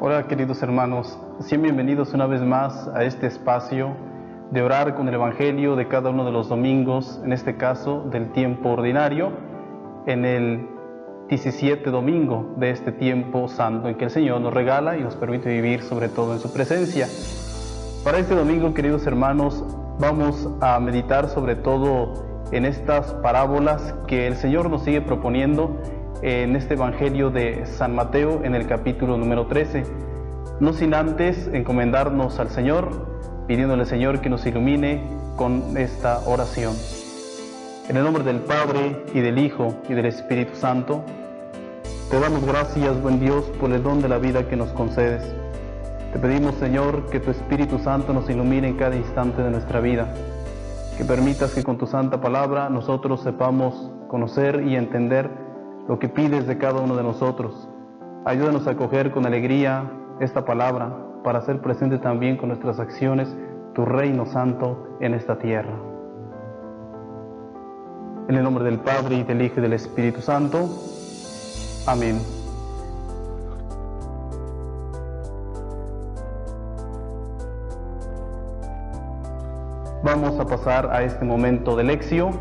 Hola queridos hermanos, sean bienvenidos una vez más a este espacio de orar con el Evangelio de cada uno de los domingos, en este caso del tiempo ordinario, en el 17 domingo de este tiempo santo en que el Señor nos regala y nos permite vivir sobre todo en su presencia. Para este domingo, queridos hermanos, vamos a meditar sobre todo en estas parábolas que el Señor nos sigue proponiendo en este Evangelio de San Mateo en el capítulo número 13, no sin antes encomendarnos al Señor, pidiéndole al Señor que nos ilumine con esta oración. En el nombre del Padre, y del Hijo, y del Espíritu Santo, te damos gracias, buen Dios, por el don de la vida que nos concedes. Te pedimos, Señor, que tu Espíritu Santo nos ilumine en cada instante de nuestra vida, que permitas que con tu santa palabra nosotros sepamos conocer y entender lo que pides de cada uno de nosotros. Ayúdanos a acoger con alegría esta palabra para hacer presente también con nuestras acciones tu reino santo en esta tierra. En el nombre del Padre, y del Hijo, y del Espíritu Santo. Amén. Vamos a pasar a este momento de lección,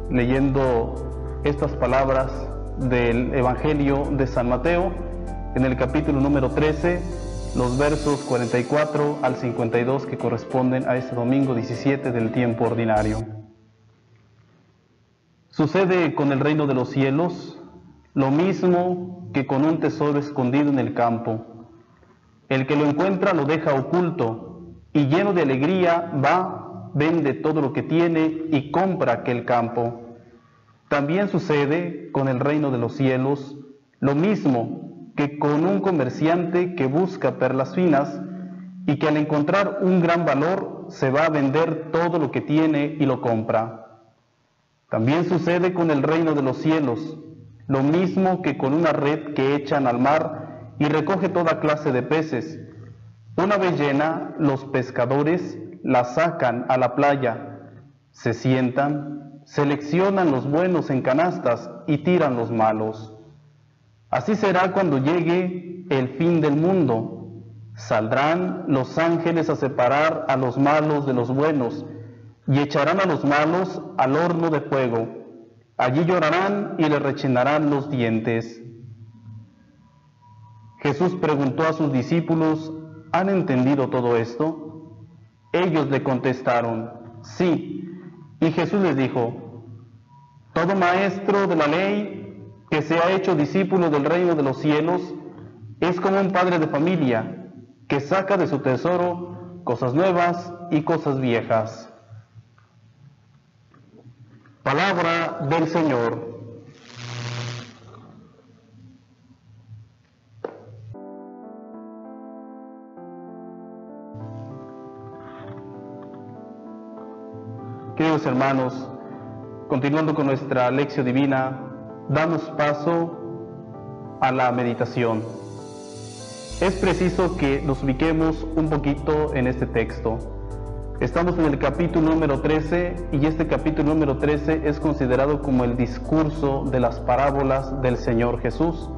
leyendo estas palabras del Evangelio de San Mateo, en el capítulo número 13, los versos 44 al 52 que corresponden a este domingo 17 del tiempo ordinario. Sucede con el reino de los cielos lo mismo que con un tesoro escondido en el campo. El que lo encuentra lo deja oculto y lleno de alegría va, vende todo lo que tiene y compra aquel campo. También sucede con el reino de los cielos lo mismo que con un comerciante que busca perlas finas y que al encontrar un gran valor se va a vender todo lo que tiene y lo compra. También sucede con el reino de los cielos lo mismo que con una red que echan al mar y recoge toda clase de peces. Una vez llena, los pescadores la sacan a la playa, se sientan, seleccionan los buenos en canastas y tiran los malos. Así será cuando llegue el fin del mundo. Saldrán los ángeles a separar a los malos de los buenos y echarán a los malos al horno de fuego. Allí llorarán y les rechinarán los dientes. Jesús preguntó a sus discípulos: ¿han entendido todo esto? Ellos le contestaron: sí. Y Jesús les dijo: todo maestro de la ley que se ha hecho discípulo del reino de los cielos es como un padre de familia que saca de su tesoro cosas nuevas y cosas viejas. Palabra del Señor. Queridos hermanos, continuando con nuestra lección divina, damos paso a la meditación. Es preciso que nos ubiquemos un poquito en este texto. Estamos en el capítulo número 13 y este capítulo número 13 es considerado como el discurso de las parábolas del Señor Jesús.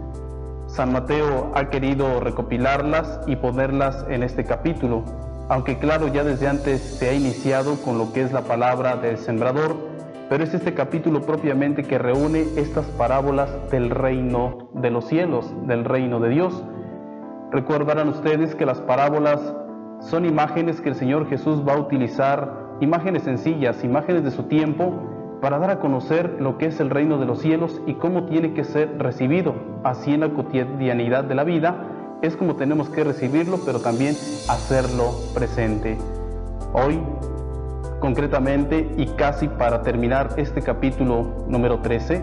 San Mateo ha querido recopilarlas y ponerlas en este capítulo, aunque claro, ya desde antes se ha iniciado con lo que es la palabra del sembrador, pero es este capítulo propiamente que reúne estas parábolas del reino de los cielos, del reino de Dios. Recordarán ustedes que las parábolas son imágenes que el Señor Jesús va a utilizar, imágenes sencillas, imágenes de su tiempo, para dar a conocer lo que es el reino de los cielos y cómo tiene que ser recibido. Así en la cotidianidad de la vida es como tenemos que recibirlo, pero también hacerlo presente. Hoy, concretamente, y casi para terminar este capítulo número 13,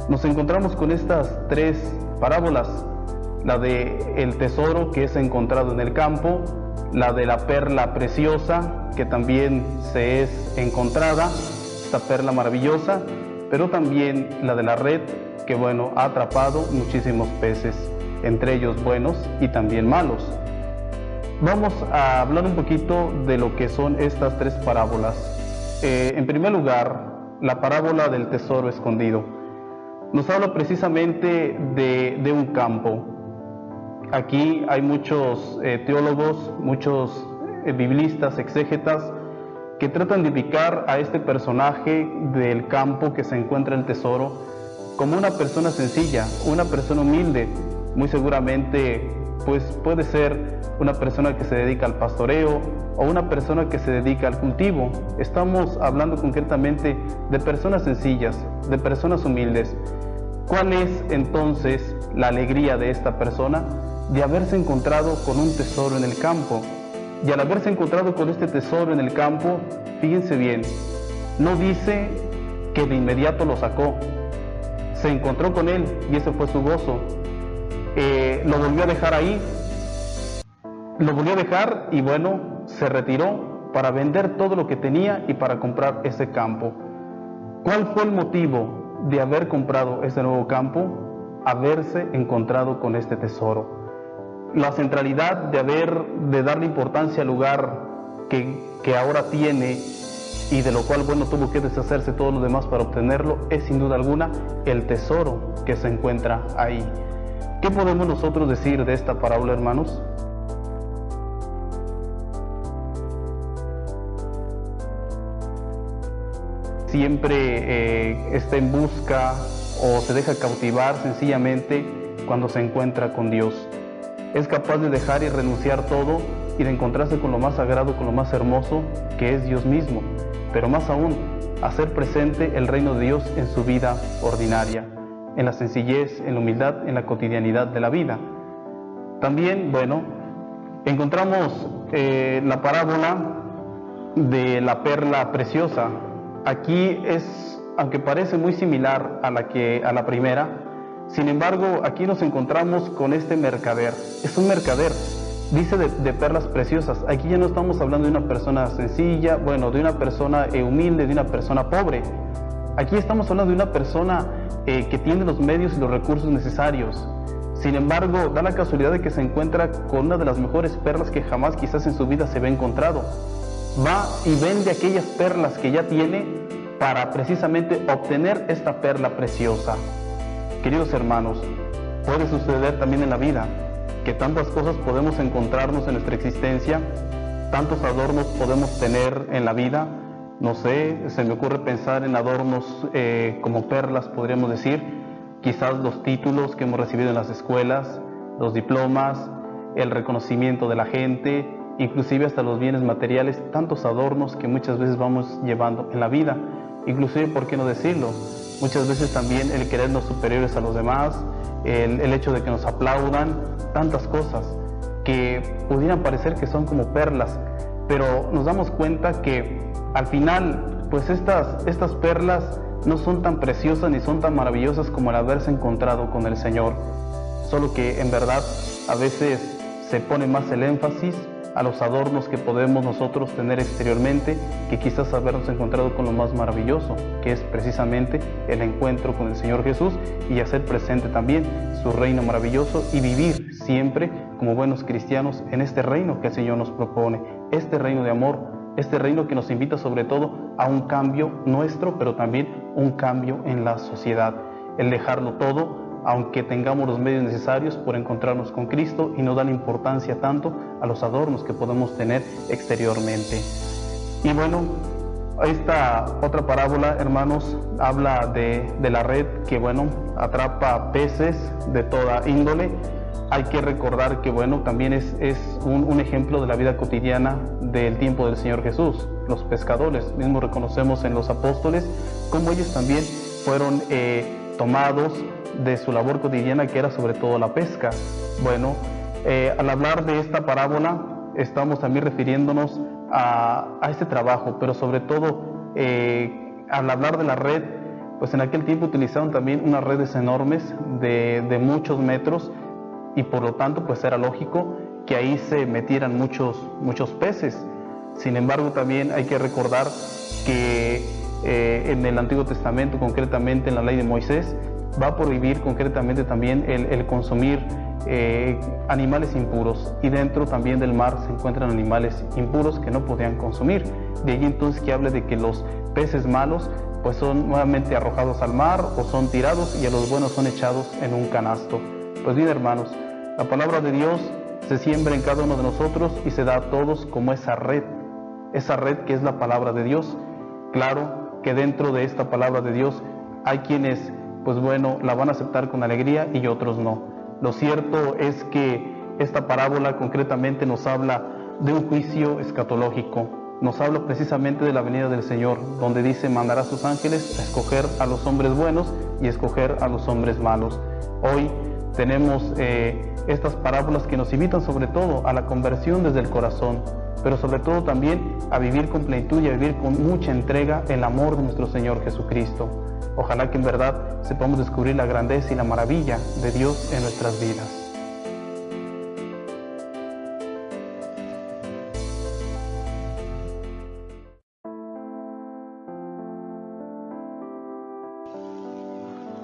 nos encontramos con estas tres parábolas: la de el tesoro que es encontrado en el campo, la de la perla preciosa que también se es encontrada, esta perla maravillosa, pero también la de la red que ha atrapado muchísimos peces, entre ellos buenos y también malos. Vamos a hablar un poquito de lo que son estas tres parábolas. En primer lugar, la parábola del tesoro escondido nos habla precisamente de un campo. aquí hay muchos teólogos, muchos biblistas, exégetas, que tratan de ubicar a este personaje del campo que se encuentra el tesoro como una persona sencilla, una persona humilde. Muy seguramente pues puede ser una persona que se dedica al pastoreo o una persona que se dedica al cultivo. Estamos hablando concretamente de personas sencillas, de personas humildes. ¿Cuál es entonces la alegría de esta persona? De haberse encontrado con un tesoro en el campo. Y al haberse encontrado con este tesoro en el campo, fíjense bien, no dice que de inmediato lo sacó. Se encontró con él y ese fue su gozo. Lo volvió a dejar ahí. Lo volvió a dejar y bueno, se retiró para vender todo lo que tenía y para comprar ese campo. ¿Cuál fue el motivo de haber comprado ese nuevo campo? Haberse encontrado con este tesoro. La centralidad de darle importancia al lugar que ahora tiene y de lo cual, bueno, tuvo que deshacerse todo lo demás para obtenerlo, es sin duda alguna el tesoro que se encuentra ahí. ¿Qué podemos nosotros decir de esta parábola, hermanos? Siempre está en busca o se deja cautivar sencillamente cuando se encuentra con Dios. Es capaz de dejar y renunciar todo y de encontrarse con lo más sagrado, con lo más hermoso, que es Dios mismo. Pero más aún, hacer presente el reino de Dios en su vida ordinaria, en la sencillez, en la humildad, en la cotidianidad de la vida. También, bueno, encontramos la parábola de la perla preciosa. Aquí es, aunque parece muy similar a la primera, sin embargo, aquí nos encontramos con este mercader. Es un mercader, dice de perlas preciosas. Aquí ya no estamos hablando de una persona sencilla, bueno, de una persona humilde, de una persona pobre. Aquí estamos hablando de una persona que tiene los medios y los recursos necesarios. Sin embargo, da la casualidad de que se encuentra con una de las mejores perlas que jamás quizás en su vida se había encontrado. Va y vende aquellas perlas que ya tiene para precisamente obtener esta perla preciosa. Queridos hermanos, puede suceder también en la vida que tantas cosas podemos encontrarnos en nuestra existencia, tantos adornos podemos tener en la vida. No sé, se me ocurre pensar en adornos como perlas, podríamos decir, quizás los títulos que hemos recibido en las escuelas, los diplomas, el reconocimiento de la gente, inclusive hasta los bienes materiales, tantos adornos que muchas veces vamos llevando en la vida. Inclusive, ¿por qué no decirlo? Muchas veces también el querernos superiores a los demás, el hecho de que nos aplaudan, tantas cosas que pudieran parecer que son como perlas, pero nos damos cuenta que al final, pues estas perlas no son tan preciosas ni son tan maravillosas como el haberse encontrado con el Señor, solo que en verdad a veces se pone más el énfasis a los adornos que podemos nosotros tener exteriormente que quizás habernos encontrado con lo más maravilloso, que es precisamente el encuentro con el Señor Jesús y hacer presente también su reino maravilloso y vivir siempre como buenos cristianos en este reino que el Señor nos propone, este reino de amor, este reino que nos invita sobre todo a un cambio nuestro, pero también un cambio en la sociedad, el dejarlo todo, aunque tengamos los medios necesarios por encontrarnos con Cristo y no dar importancia tanto a los adornos que podemos tener exteriormente. Y bueno, esta otra parábola, hermanos, habla de la red que, bueno, atrapa peces de toda índole. Hay que recordar que, bueno, también es un ejemplo de la vida cotidiana del tiempo del Señor Jesús. Los pescadores, mismo reconocemos en los apóstoles, cómo ellos también fueron tomados de su labor cotidiana, que era sobre todo la pesca. Bueno, al hablar de esta parábola estamos también refiriéndonos a este trabajo, pero sobre todo al hablar de la red, pues en aquel tiempo utilizaron también unas redes enormes de muchos metros y por lo tanto pues era lógico que ahí se metieran muchos peces. Sin embargo, también hay que recordar que en el Antiguo Testamento, concretamente en la ley de Moisés, va a prohibir concretamente también el consumir animales impuros, y dentro también del mar se encuentran animales impuros que no podían consumir. De allí entonces que hable de que los peces malos pues son nuevamente arrojados al mar o son tirados y a los buenos son echados en un canasto. Pues bien, hermanos, La palabra de Dios se siembra en cada uno de nosotros y se da a todos como esa red que es la palabra de Dios. Claro que dentro de esta palabra de Dios hay quienes, pues bueno, la van a aceptar con alegría y otros no. Lo cierto es que esta parábola concretamente nos habla de un juicio escatológico, nos habla precisamente de la venida del Señor, donde dice mandará a sus ángeles a escoger a los hombres buenos y escoger a los hombres malos. Hoy tenemos estas parábolas que nos invitan sobre todo a la conversión desde el corazón, pero sobre todo también a vivir con plenitud y a vivir con mucha entrega el amor de nuestro Señor Jesucristo. Ojalá que en verdad sepamos descubrir la grandeza y la maravilla de Dios en nuestras vidas.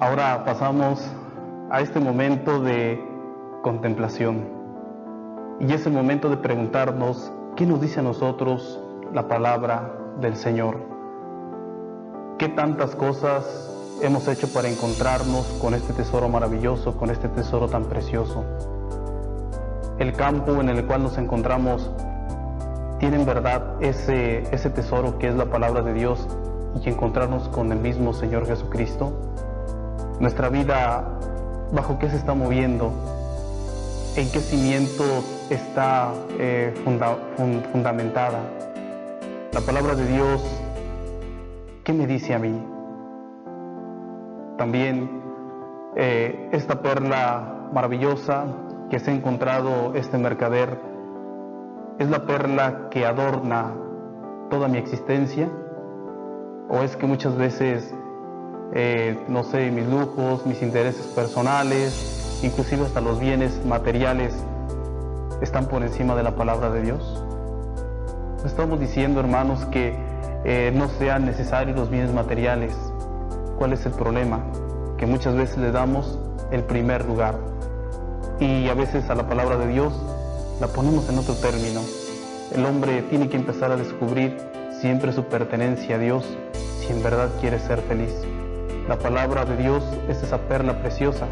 Ahora pasamos a este momento de contemplación y es el momento de preguntarnos qué nos dice a nosotros la palabra del Señor. ¿Qué tantas cosas hemos hecho para encontrarnos con este tesoro maravilloso, con este tesoro tan precioso? El campo en el cual nos encontramos tiene en verdad ese tesoro que es la palabra de Dios y encontrarnos con el mismo Señor Jesucristo. Nuestra vida, ¿bajo qué se está moviendo? ¿En qué cimientos está fundamentada? La palabra de Dios, ¿qué me dice a mí? También esta perla maravillosa que se ha encontrado este mercader, ¿es la perla que adorna toda mi existencia? ¿O es que muchas veces, no sé, mis lujos, mis intereses personales, inclusive hasta los bienes materiales, están por encima de la palabra de Dios? Estamos diciendo, hermanos, que no sean necesarios los bienes materiales. ¿Cuál es el problema? Que muchas veces le damos el primer lugar y a veces a la palabra de Dios la ponemos en otro término. El hombre tiene que empezar a descubrir siempre su pertenencia a Dios si en verdad quiere ser feliz. La palabra de Dios es esa perla preciosa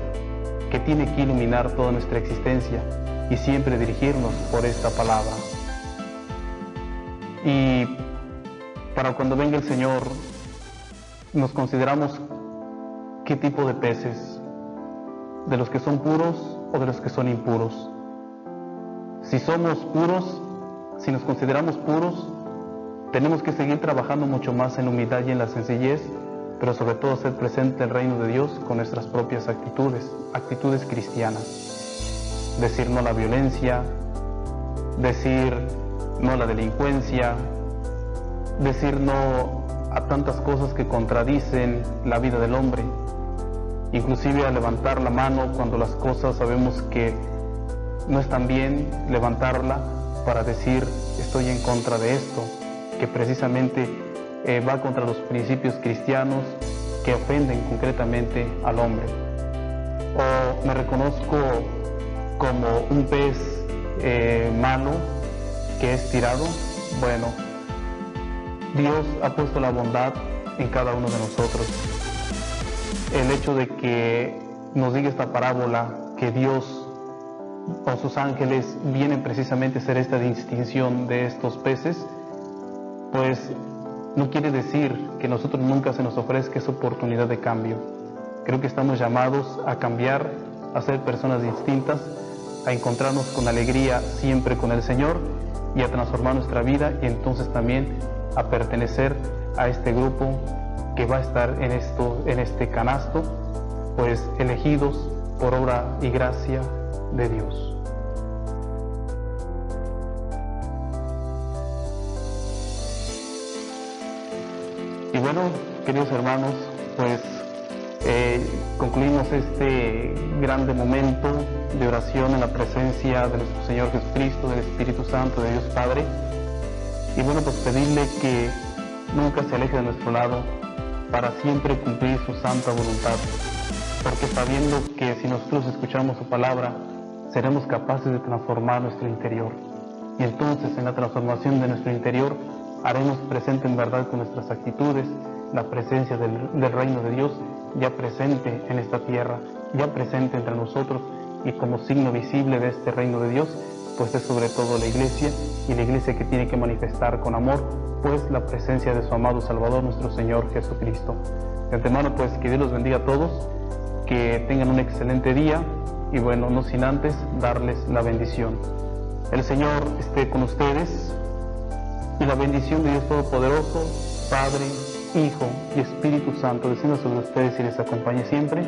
que tiene que iluminar toda nuestra existencia y siempre dirigirnos por esta palabra. Y para cuando venga el Señor, nos consideramos qué tipo de peces, de los que son puros o de los que son impuros. Si somos puros, si nos consideramos puros, tenemos que seguir trabajando mucho más en humildad y en la sencillez, pero sobre todo hacer presente el reino de Dios con nuestras propias actitudes cristianas. Decir no a la violencia, decir no a la delincuencia, decir no a tantas cosas que contradicen la vida del hombre, inclusive a levantar la mano cuando las cosas sabemos que no están bien, levantarla para decir estoy en contra de esto, que precisamente va contra los principios cristianos que ofenden concretamente al hombre. O me reconozco como un pez malo que es tirado. Bueno, Dios ha puesto la bondad en cada uno de nosotros. El hecho de que nos diga esta parábola que Dios con sus ángeles vienen precisamente a hacer esta distinción de estos peces, pues no quiere decir que nosotros nunca se nos ofrezca esa oportunidad de cambio. Creo que estamos llamados a cambiar, a ser personas distintas, a encontrarnos con alegría siempre con el Señor y a transformar nuestra vida y entonces también a pertenecer a este grupo que va a estar en este canasto, pues elegidos por obra y gracia de Dios. Y bueno, queridos hermanos, pues concluimos este grande momento de oración en la presencia de nuestro Señor Jesucristo, del Espíritu Santo, de Dios Padre. Y bueno, pues pedirle que nunca se aleje de nuestro lado para siempre cumplir su santa voluntad, porque sabiendo que si nosotros escuchamos su palabra, seremos capaces de transformar nuestro interior. Y entonces en la transformación de nuestro interior haremos presente en verdad con nuestras actitudes la presencia del reino de Dios ya presente en esta tierra, ya presente entre nosotros y como signo visible de este reino de Dios, pues es sobre todo la iglesia, y la iglesia que tiene que manifestar con amor, pues la presencia de su amado Salvador, nuestro Señor Jesucristo. De antemano, pues que Dios los bendiga a todos, que tengan un excelente día, y bueno, no sin antes darles la bendición. El Señor esté con ustedes, y la bendición de Dios Todopoderoso, Padre, Hijo y Espíritu Santo, descienda sobre ustedes y les acompañe siempre.